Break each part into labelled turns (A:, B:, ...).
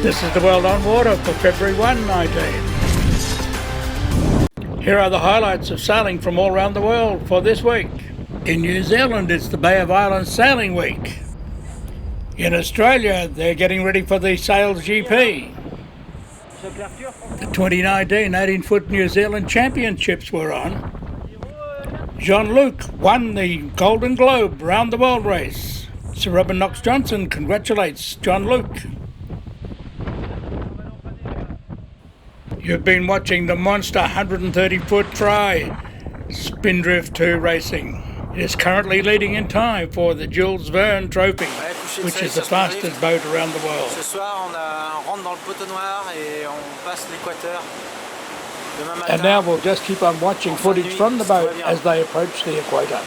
A: This is the World on Water for February 1, 19. Here are the highlights of sailing from all around the world for this week. In New Zealand, it's the Bay of Islands Sailing Week. In Australia, they're getting ready for the SailGP. The 2019 18-foot New Zealand Championships were on. Jean-Luc won the Golden Globe round the world race. Sir Robin Knox-Johnston congratulates Jean-Luc. You've been watching the monster 130-foot try, Spindrift 2 racing. It is currently leading in time for the Jules Verne Trophy, which is the fastest boat around the world.
B: Ce soir, on rentre dans le poteau noir et on passe l'Équateur.
A: And now we'll just keep on watching footage from the boat as they approach the equator.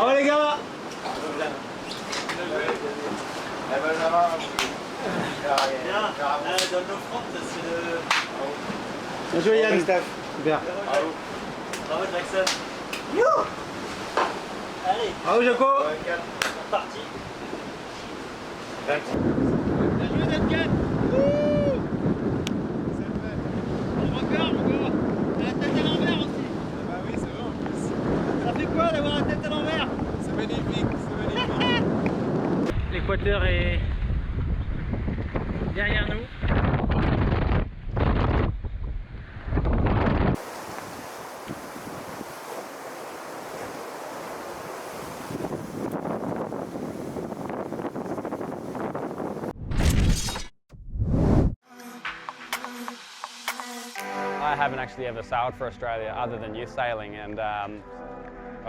B: Oh les gars! Bien joué Yann. Super. Bravo Jackson. Allez. Bravo Jaco. C'est parti. Bien joué Nathan. C'est fait. Record. La tête à l'envers aussi. Bah oui c'est vrai en plus. Ça fait quoi d'avoir la tête à l'envers? C'est magnifique, c'est magnifique. L'Équateur est derrière nous.
C: I haven't actually ever sailed for Australia other than youth sailing, and I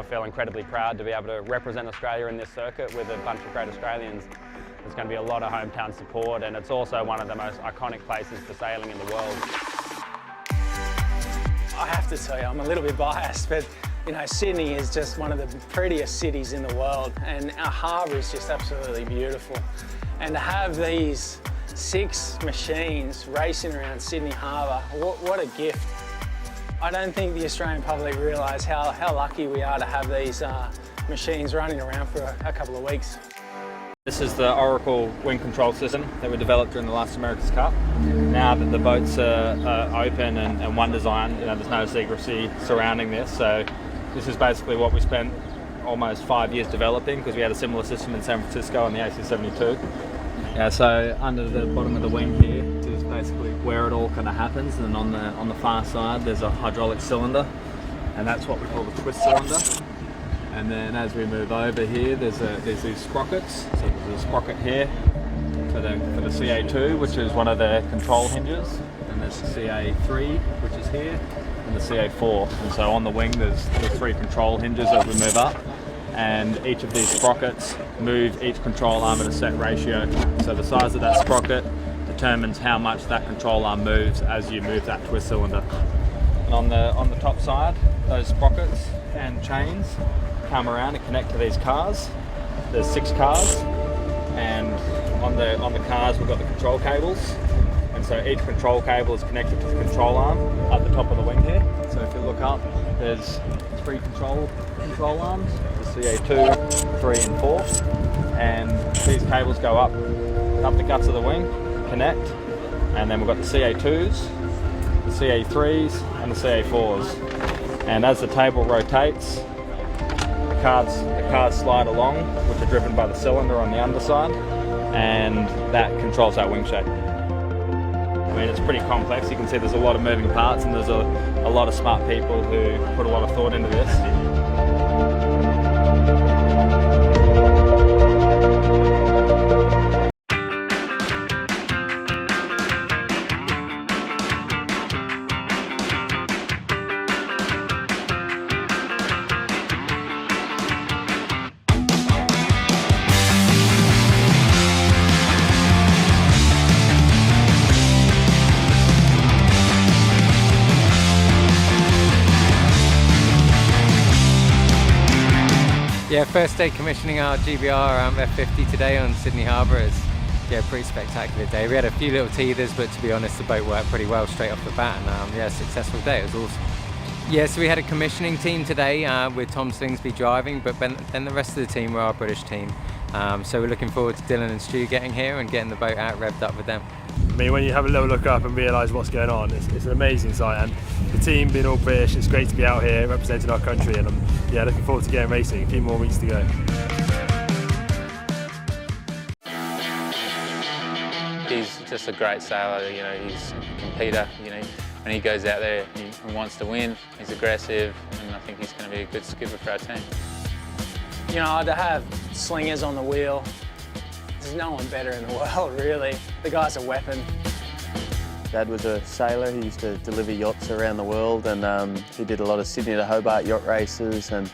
C: feel incredibly proud to be able to represent Australia in this circuit with a bunch of great Australians. There's going to be a lot of hometown support, and it's also one of the most iconic places for sailing in the world.
D: I have to tell you, I'm a little bit biased, but you know, Sydney is just one of the prettiest cities in the world, and our harbour is just absolutely beautiful. And to have these 6 machines racing around Sydney Harbour, what a gift. I don't think the Australian public realise how lucky we are to have these machines running around for a couple of weeks.
C: This is the Oracle wind control system that we developed during the last America's Cup. Now that the boats are open and one design, you know, there's no secrecy surrounding this. So this is basically what we spent almost 5 years developing, because we had a similar system in San Francisco on the AC-72. Yeah, so under the bottom of the wing here is basically where it all kind of happens, and on the far side there's a hydraulic cylinder, and that's what we call the twist cylinder. And then as we move over here, there's these sprockets. So there's a sprocket here for the CA2, which is one of the control hinges, and there's the CA3, which is here, and the CA4. And so on the wing there's 3 control hinges as we move up, and each of these sprockets move each control arm at a set ratio. So the size of that sprocket determines how much that control arm moves as you move that twist cylinder. And on the top side, those sprockets and chains come around and connect to these cars. There's 6 cars, and on the cars we've got the control cables, and so each control cable is connected to the control arm at the top of the wing here. So if you look up, there's 3 control arms, the CA2, 3 and 4, and these cables go up the guts of the wing, connect, and then we've got the CA2s, the CA3s and the CA4s, and as the table rotates, the cards slide along, which are driven by the cylinder on the underside, and that controls our wing shape. I mean, it's pretty complex. You can see there's a lot of moving parts, and there's a lot of smart people who put a lot of thought into this.
E: Yeah, first day commissioning our GBR F50 today on Sydney Harbour. It's pretty spectacular day. We had a few little teethers, but to be honest, the boat worked pretty well straight off the bat, and successful day. It was awesome. Yeah, so we had a commissioning team today with Tom Slingsby driving, but then the rest of the team were our British team. So we're looking forward to Dylan and Stu getting here and getting the boat out revved up with them.
F: I mean, when you have a little look up and realise what's going on, it's an amazing sight, and the team being all British, it's great to be out here representing our country, and I'm looking forward to getting racing. A few more weeks to go.
G: He's just a great sailor, you know, he's a competitor, you know, when he goes out there he wants to win, he's aggressive, and I think he's going to be a good skipper for our team.
D: You know, to have slingers on the wheel, there's no one better in the world, really. The guy's a weapon.
H: Dad was a sailor. He used to deliver yachts around the world, and he did a lot of Sydney to Hobart yacht races, and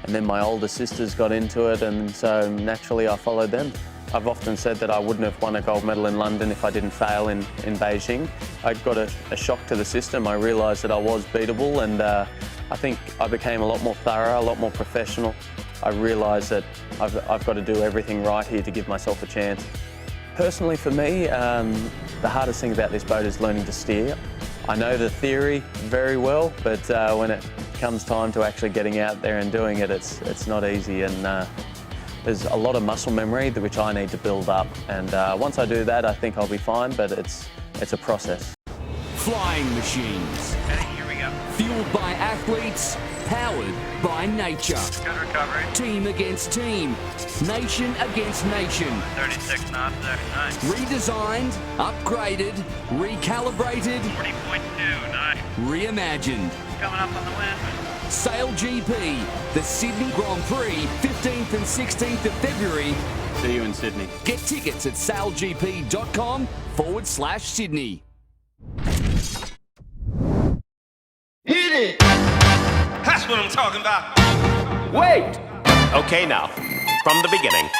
H: then my older sisters got into it, and so naturally I followed them. I've often said that I wouldn't have won a gold medal in London if I didn't fail in Beijing. I got a shock to the system. I realised that I was beatable, and I think I became a lot more thorough, a lot more professional. I realised that I've got to do everything right here to give myself a chance. Personally for me, the hardest thing about this boat is learning to steer. I know the theory very well, but when it comes time to actually getting out there and doing it, it's not easy, and there's a lot of muscle memory which I need to build up, and once I do that I think I'll be fine, but it's a process.
I: Flying machines.
B: Okay, here we go.
I: Fueled by athletes, powered by nature.
B: Good recovery.
I: Team against team, nation against nation.
B: 36 knots there, nice.
I: Redesigned, upgraded, recalibrated,
B: 40.2, nice.
I: reimagined.
B: Coming up on the wind.
I: SailGP, the Sydney Grand Prix, 15th and 16th of February.
G: See you in Sydney.
I: Get tickets at sailgp.com/Sydney.
B: Hit it! That's what I'm talking about.
J: Wait! Okay, now, from the beginning.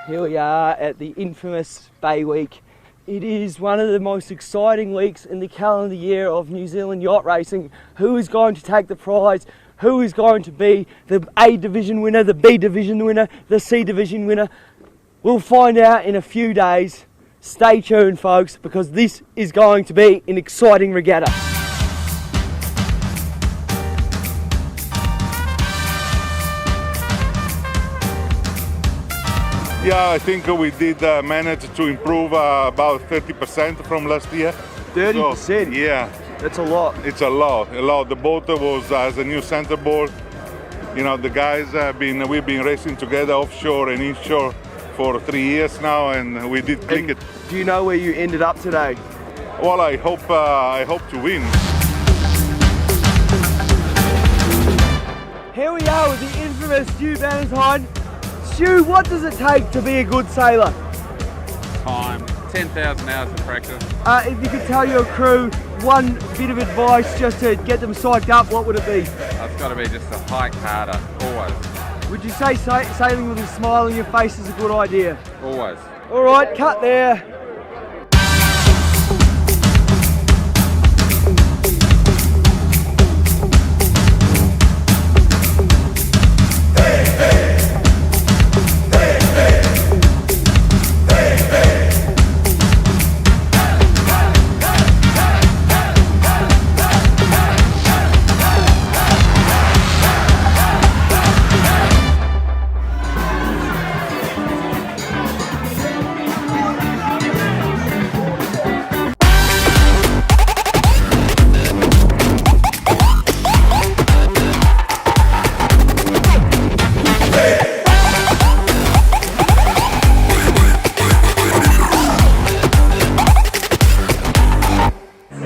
K: Here we are at the infamous Bay Week. It is one of the most exciting weeks in the calendar year of New Zealand yacht racing. Who is going to take the prize? Who is going to be the A Division winner, the B Division winner, the C Division winner? We'll find out in a few days. Stay tuned, folks, because this is going to be an exciting regatta.
L: Yeah, I think we did manage to improve about 30% from last year.
K: 30%?
L: So, yeah.
K: That's a lot.
L: It's a lot. The boat has a new centerboard. You know, the guys we've been racing together offshore and inshore for 3 years now, and we did click it.
K: Do you know where you ended up today?
L: Well, I hope to win.
K: Here we are with the infamous Stu Verne Record. Stu, what does it take to be a good sailor?
M: Time, 10,000 hours of practice.
K: If you could tell your crew one bit of advice just to get them psyched up, what would it be?
M: It's got to be just to hike harder, always.
K: Would you say sailing with a smile on your face is a good idea?
M: Always.
K: All right, cut there.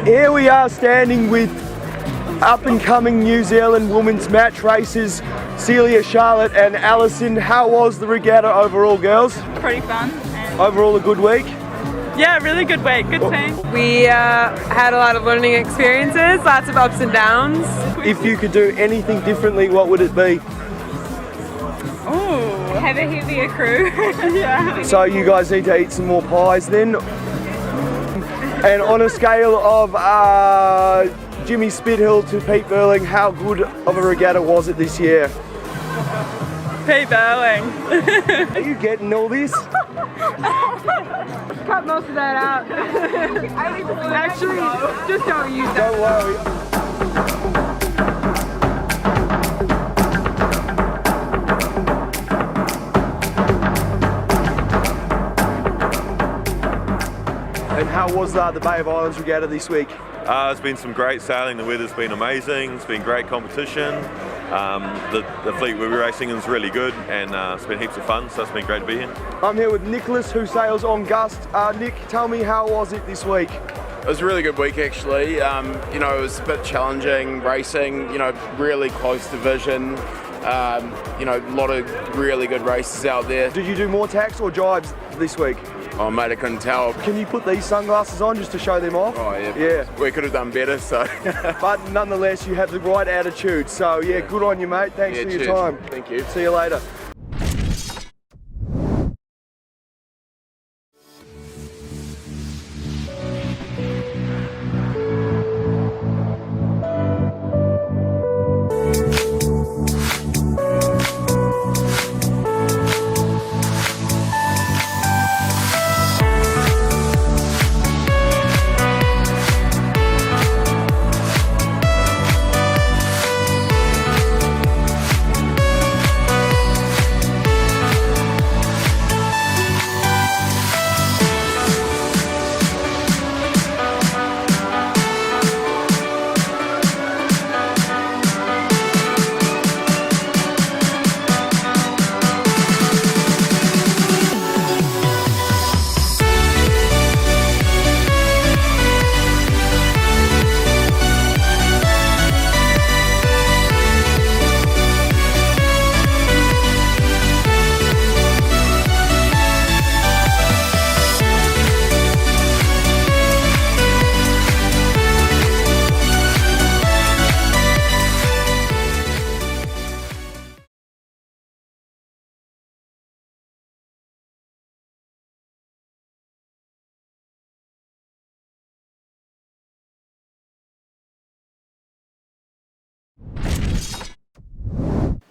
K: Here we are standing with up-and-coming New Zealand women's match racers, Celia, Charlotte and Alison. How was the regatta overall, girls?
N: Pretty fun.
K: Overall a good week?
N: Yeah, really good week, good team.
O: We had a lot of learning experiences, lots of ups and downs.
K: If you could do anything differently, what would it be?
N: Ooh, have a heavier crew. Yeah.
K: So you guys need to eat some more pies then. And on a scale of Jimmy Spithill to Pete Burling, how good of a regatta was it this year?
N: Keep going.
K: Are you getting all this?
O: Cut most of that out. Actually, just don't use that.
K: Don't worry. And how was the Bay of Islands Regatta this week?
P: It's been some great sailing. The weather's been amazing. It's been great competition. The fleet we were racing is really good, and it's been heaps of fun, so it's been great to be here.
K: I'm here with Nicholas, who sails on Gust. Nick, tell me, how was it this week?
Q: It was a really good week, actually. You know, it was a bit challenging racing, you know, really close division. You know, a lot of really good races out there.
K: Did you do more tacks or jibes this week?
Q: Oh mate, I couldn't tell.
K: Can you put these sunglasses on just to show them off?
Q: Oh yeah.
K: Yeah.
Q: We could have done better, so.
K: But nonetheless, you have the right attitude. So yeah, good on you, mate. Thanks for your
Q: cheers.
K: time.
Q: Thank you.
K: See you later.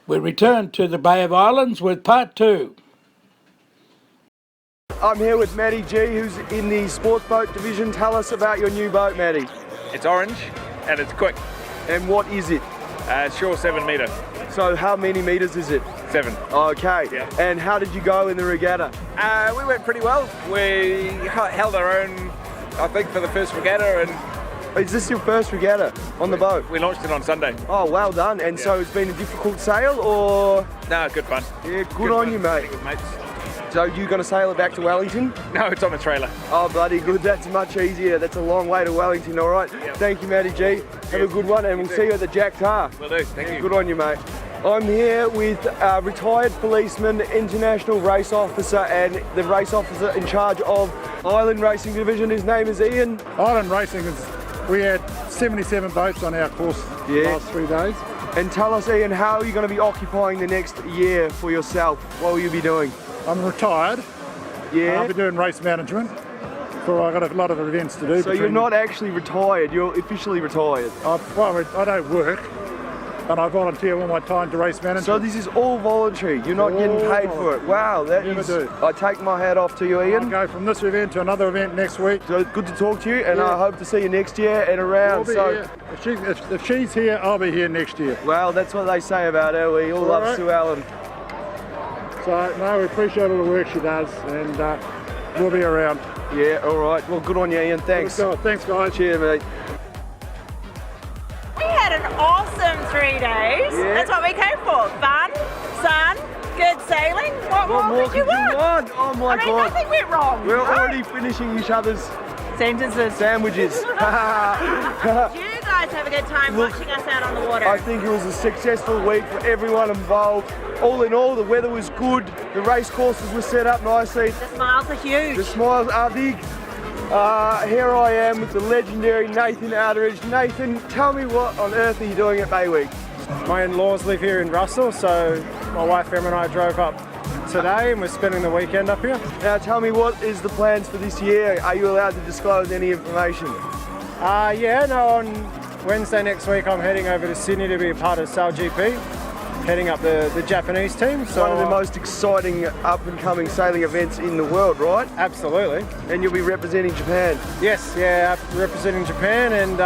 A: We return to the Bay of Islands with part 2.
K: I'm here with Matty G, who's in the sports boat division. Tell us about your new boat, Matty.
R: It's orange and it's quick.
K: And what is it?
R: It's shore 7 metre.
K: So how many metres is it?
R: 7.
K: Okay.
R: Yeah.
K: And how did you go in the regatta?
R: We went pretty well. We held our own, I think, for the first regatta. And
K: is this your first regatta on the boat?
R: We launched it on Sunday.
K: Oh, well done. And so it's been a difficult sail, or?
R: No, good fun.
K: Yeah, good on you, mate.
R: Good mates.
K: So you going to sail it back to Wellington?
R: No, it's on a trailer.
K: Oh, bloody good. That's much easier. That's a long way to Wellington, all right?
R: Yep.
K: Thank you, Matty G. Have a good one, and we'll see you at the Jack Tar.
R: Will do. Thank you.
K: Good on you, mate. I'm here with a retired policeman, international race officer, and the race officer in charge of Island Racing Division. His name is Ian.
S: Island Racing is, we had 77 boats on our course the last 3 days.
K: And tell us, Ian, how are you going to be occupying the next year for yourself? What will you be doing?
S: I'm retired.
K: Yeah.
S: I'll be doing race management. So I've got a lot of events to do.
K: So you're not actually retired, you're officially retired?
S: Well, I don't work, and I volunteer all my time to race management.
K: So this is all voluntary, you're not getting paid for it. Wow, that is... I take my hat off to you, Ian.
S: I'll go from this event to another event next week.
K: So good to talk to you, and I hope to see you next year and around.
S: Here. If she's here, I'll be here next year.
K: Well, that's what they say about her. We all love Sue Allen.
S: So, no, we appreciate all the work she does, and we'll be around.
K: Yeah, all right. Well, good on you, Ian. Thanks.
S: Thanks, guys.
K: Cheers, mate.
T: We had an awesome 3 days.
K: Yeah.
T: That's what we came for. Fun, sun, good sailing. What more could you want?
K: Oh my
T: God.
K: God.
T: Nothing went wrong.
K: We're
T: right?
K: already finishing each other's
T: sentences.
K: Sandwiches.
T: Did you guys have a good time watching us out on the water?
K: I think it was a successful week for everyone involved. All in all, the weather was good. The race courses were set up nicely.
T: The smiles are huge.
K: The smiles are big. Here I am with the legendary Nathan Outeridge. Nathan, tell me what on earth are you doing at Bay Week?
U: My in-laws live here in Russell, so my wife Em and I drove up today and we're spending the weekend up here.
K: Now tell me, what is the plans for this year? Are you allowed to disclose any information?
U: On Wednesday next week I'm heading over to Sydney to be a part of SailGP. heading up the Japanese team. So
C: one of the most exciting up-and-coming sailing events in the world, right?
U: Absolutely.
C: And you'll be representing Japan.
U: Yes, yeah, representing Japan, and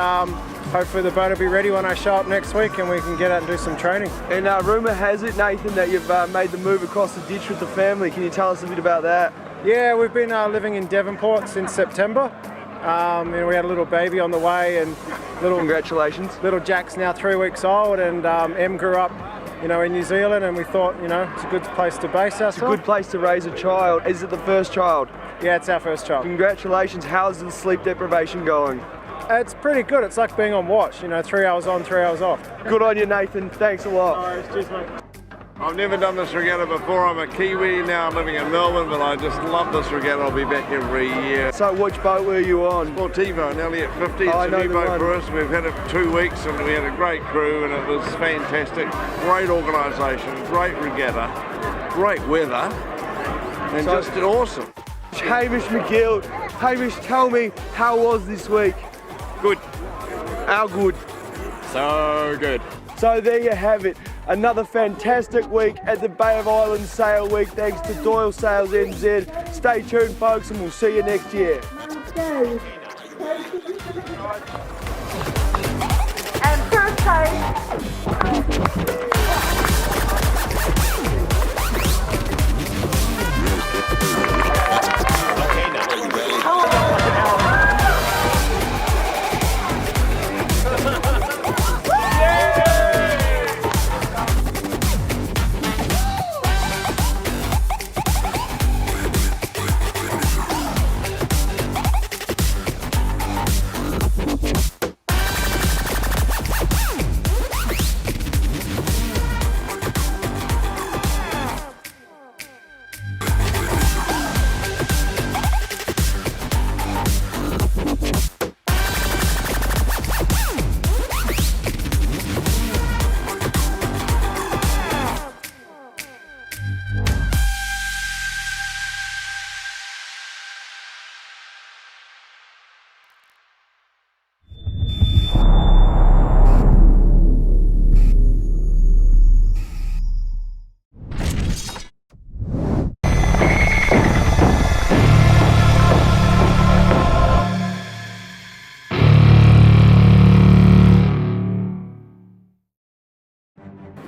U: hopefully the boat will be ready when I show up next week and we can get out and do some training.
C: And rumour has it, Nathan, that you've made the move across the ditch with the family. Can you tell us a bit about that?
U: Yeah, we've been living in Devonport since September. And we had a little baby on the way, and
C: congratulations.
U: Little Jack's now 3 weeks old, and Em grew up, in New Zealand, and we thought, it's a good place to base ourselves.
C: It's a good place to raise a child. Is it the first child?
U: Yeah, it's our first child.
C: Congratulations. How's the sleep deprivation going?
U: It's pretty good. It's like being on watch, 3 hours on, 3 hours off.
C: Good on you, Nathan. Thanks a lot.
U: All right, cheers, mate.
V: I've never done this regatta before. I'm a Kiwi, now I'm living in Melbourne, but I just love this regatta. I'll be back every year.
C: So which boat were you on?
V: Sportivo, nearly at 50. It's a new boat for us. We've had it for 2 weeks and we had a great crew and it was fantastic. Great organisation, great regatta, great weather, and just awesome.
C: Hamish McGill, Hamish, tell me, how was this week?
V: Good.
C: How good?
V: So good.
C: So there you have it. Another fantastic week at the Bay of Islands Sail Week, thanks to Doyle Sails NZ. Stay tuned, folks, and we'll see you next year.
T: And first place.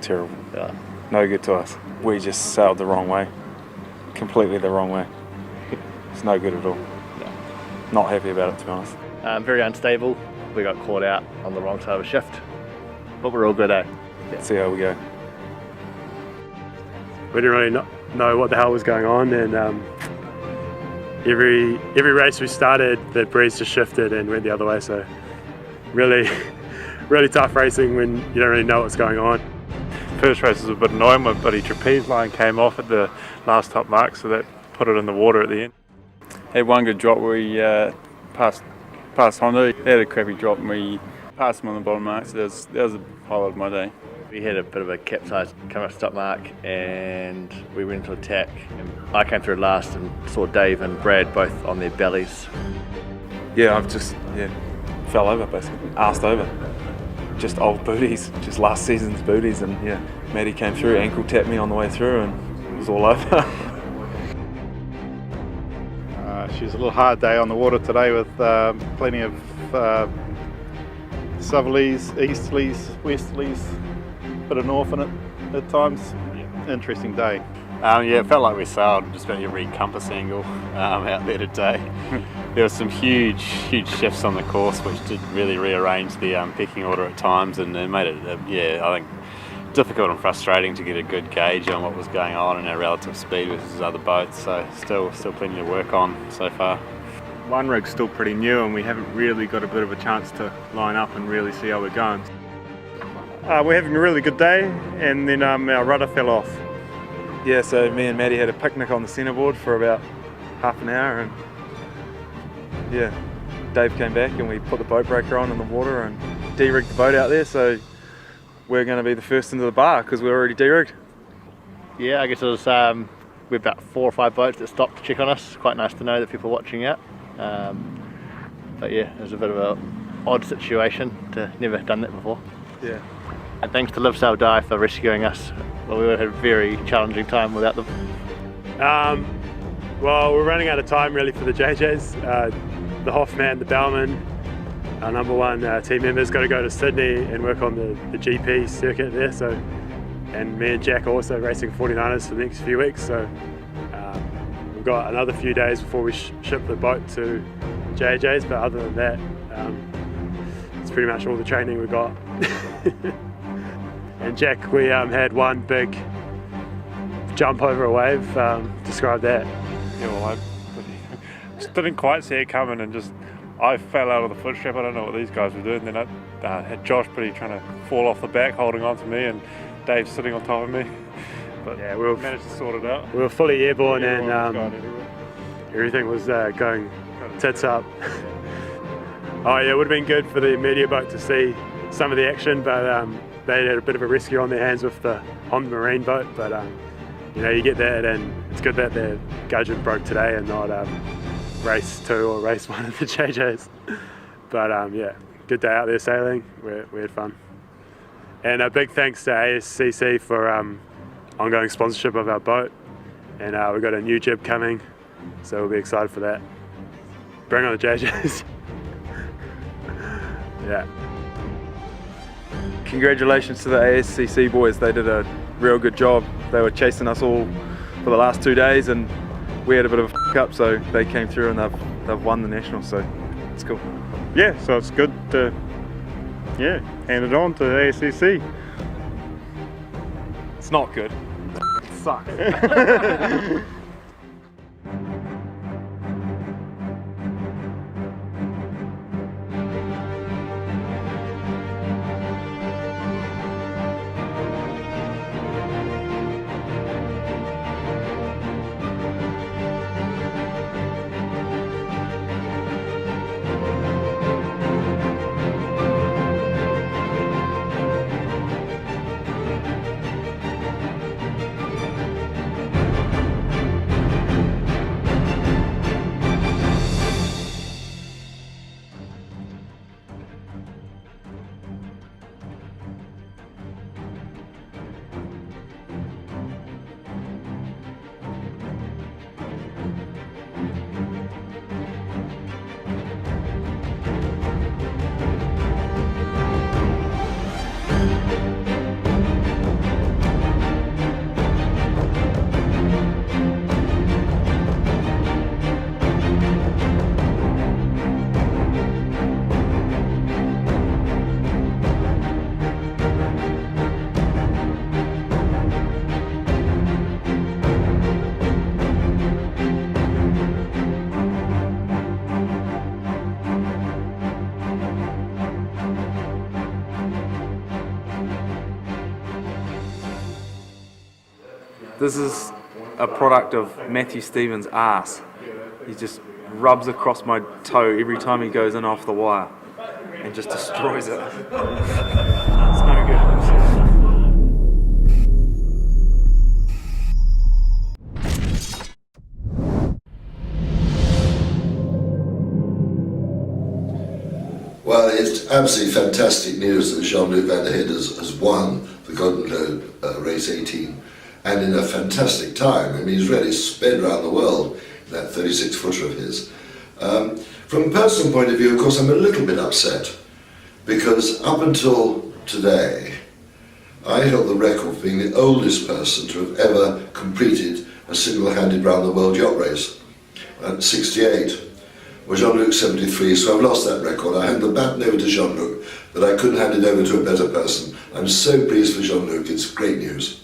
F: Terrible. No good to us. We just sailed the wrong way. Completely the wrong way. It's no good at all. Not happy about it, to be honest.
W: Very unstable. We got caught out on the wrong side of a shift. But we're all good, eh?
F: See how we go.
X: We didn't really know what the hell was going on, and every race we started, the breeze just shifted and went the other way. So really tough racing when you don't really know what's going on.
Y: First race was a bit annoying. My bloody trapeze line came off at the last top mark, so that put it in the water at the end.
M: Had one good drop where we passed Honda. They had a crappy drop and we passed them on the bottom mark, so that was a highlight of my day.
W: We had a bit of a capsize come up stop mark and we went into attack. And I came through last and saw Dave and Brad both on their bellies.
F: Yeah, I've just fell over basically, arsed over. Just old booties, just last season's booties, and Maddie came through, ankle tapped me on the way through, and it was all over.
Y: She was a little hard day on the water today with plenty of southerlies, easterlies, westerlies, bit of north in it at times. Interesting day.
Z: It felt like we sailed just about every compass angle out there today. There were some huge shifts on the course which did really rearrange the pecking order at times, and it made it, I think, difficult and frustrating to get a good gauge on what was going on and our relative speed versus other boats. So still plenty to work on so far.
X: One rig's still pretty new and we haven't really got a bit of a chance to line up and really see how we're going. We're having a really good day, and then our rudder fell off.
F: Yeah, so me and Maddie had a picnic on the centreboard for about half an hour, and Dave came back and we put the boat breaker on in the water and de-rigged the boat out there, so we're going to be the first into the bar because we're already de-rigged.
W: Yeah, I guess it was we're about 4 or 5 boats that stopped to check on us. Quite nice to know that people are watching out. But yeah, it was a bit of an odd situation to never done that before.
F: Yeah,
W: And thanks to Live Sail Die for rescuing us. Well, we had a very challenging time without them.
X: Well, we're running out of time really for the JJs. The Hoffman, the Bellman, our number one team members got to go to Sydney and work on the GP circuit there. So, and me and Jack are also racing 49ers for the next few weeks. So we've got another few days before we ship the boat to JJs. But other than that, it's pretty much all the training we got. And Jack, we had one big jump over a wave. Describe that.
Y: Yeah, well, I just didn't quite see it coming, and I fell out of the foot strap. I don't know what these guys were doing. Then I had Josh trying to fall off the back, holding on to me, and Dave sitting on top of me. But yeah, we managed to sort it out.
X: We were fully airborne, and everything was going tits up. Oh yeah, it would have been good for the media boat to see some of the action, but they had a bit of a rescue on their hands with the Marine boat. But you know, you get that, and it's good that their gudgeon broke today and not race 2 or race 1 of the JJs. But yeah, good day out there sailing. We had fun. And a big thanks to ASCC for ongoing sponsorship of our boat. And we've got a new jib coming, so we'll be excited for that. Bring on the JJs. Yeah.
F: Congratulations to the ASCC boys. They did a real good job. They were chasing us all for the last 2 days, and we had a bit of a f*** up, so they came through and they've won the national, so it's cool.
X: Yeah, so it's good to hand it on to the ASCC.
F: It's not good. It sucks. This is a product of Matthew Stevens' ass. He just rubs across my toe every time he goes in off the wire and just destroys it. It's no good.
B: Well, it's absolutely fantastic news that Jean-Luc Van der Heijden has won the Golden Globe Race 18, and in a fantastic time. I mean, he's really sped around the world in that 36-footer of his. From a personal point of view, of course, I'm a little bit upset, because up until today, I held the record for being the oldest person to have ever completed a single-handed round-the-world yacht race at 68. Well, Jean-Luc's 73, so I've lost that record. I hand the baton over to Jean-Luc, but I couldn't hand it over to a better person. I'm so pleased for Jean-Luc, it's great news.